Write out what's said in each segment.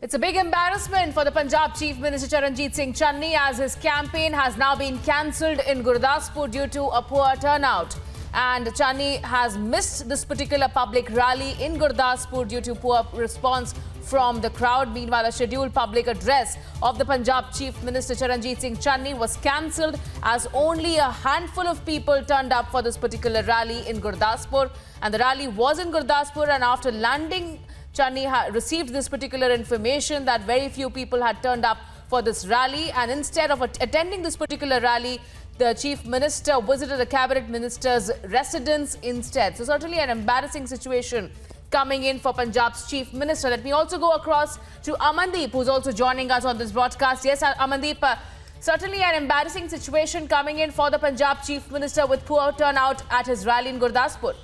It's a big embarrassment for the Punjab Chief Minister Charanjit Singh Channi as his campaign has now been cancelled in Gurdaspur due to a poor turnout. And Channi has missed this particular public rally in Gurdaspur due to poor response from the crowd. Meanwhile, a scheduled public address of the Punjab Chief Minister Charanjit Singh Channi was cancelled as only a handful of people turned up for this particular rally in Gurdaspur. And the rally was in Gurdaspur, and after landing, Channi received this particular information that very few people had turned up for this rally, and instead of attending this particular rally, the Chief Minister visited the Cabinet Minister's residence instead. So certainly an embarrassing situation coming in for Punjab's Chief Minister. Let me also go across to Amandeep, who's also joining us on this broadcast. Yes, Amandeep, certainly an embarrassing situation coming in for the Punjab Chief Minister with poor turnout at his rally in Gurdaspur.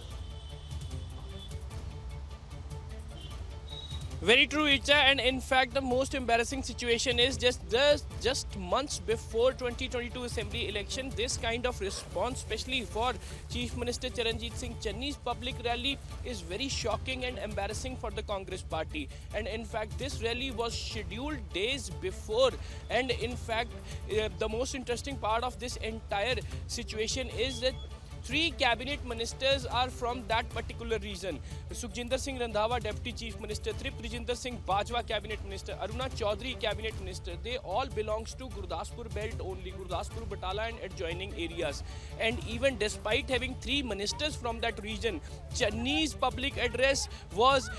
Very true, Icha, and in fact the most embarrassing situation is just months before 2022 Assembly election, this kind of response, especially for Chief Minister Charanjit Singh Channi's public rally, is very shocking and embarrassing for the Congress party. And in fact this rally was scheduled days before, and in fact the most interesting part of this entire situation is that 3 cabinet ministers are from that particular region. Sukhjinder Singh Randhawa, Deputy Chief Minister, Trip Rajinder Singh Bajwa, Cabinet Minister, Aruna Chaudhary, Cabinet Minister. They all belongs to Gurdaspur belt only, Gurdaspur, Batala and adjoining areas. And even despite having 3 ministers from that region, Channi's public address was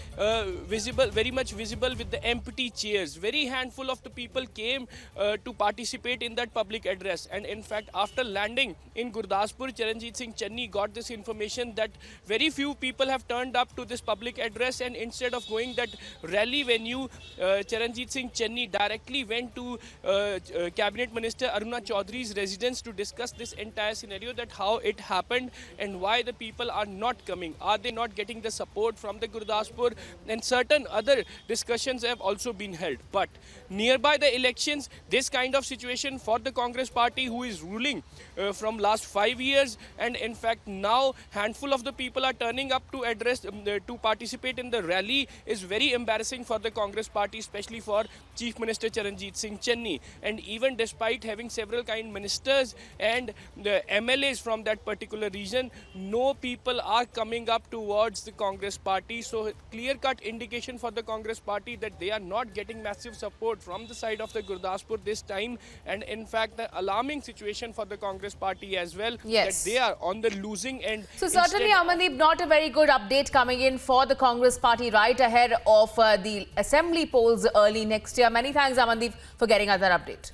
visible, very much visible with the empty chairs. Very handful of the people came to participate in that public address. And in fact, after landing in Gurdaspur, Charanjit Singh Channi got this information that very few people have turned up to this public address, and instead of going that rally venue, Charanjit Singh Channi directly went to Cabinet Minister Aruna Chaudhary's residence to discuss this entire scenario, that how it happened and why the people are not coming. Are they not getting the support from the Gurdaspur? And certain other discussions have also been held. But nearby the elections, this kind of situation for the Congress party, who is ruling from last 5 years, and in fact now handful of the people are turning up to address to participate in the rally, is very embarrassing for the Congress party, especially for Chief Minister Charanjit Singh Channi. And even despite having several kind ministers and the MLAs from that particular region, no people are coming up towards the Congress party. So clear-cut indication for the Congress party that they are not getting massive support from the side of the Gurdaspur this time. And in fact the alarming situation for the Congress party as well, yes, that they are on the losing end. So certainly, Amandeep, not a very good update coming in for the Congress party right ahead of the assembly polls early next year. Many thanks, Amandeep, for getting us that update.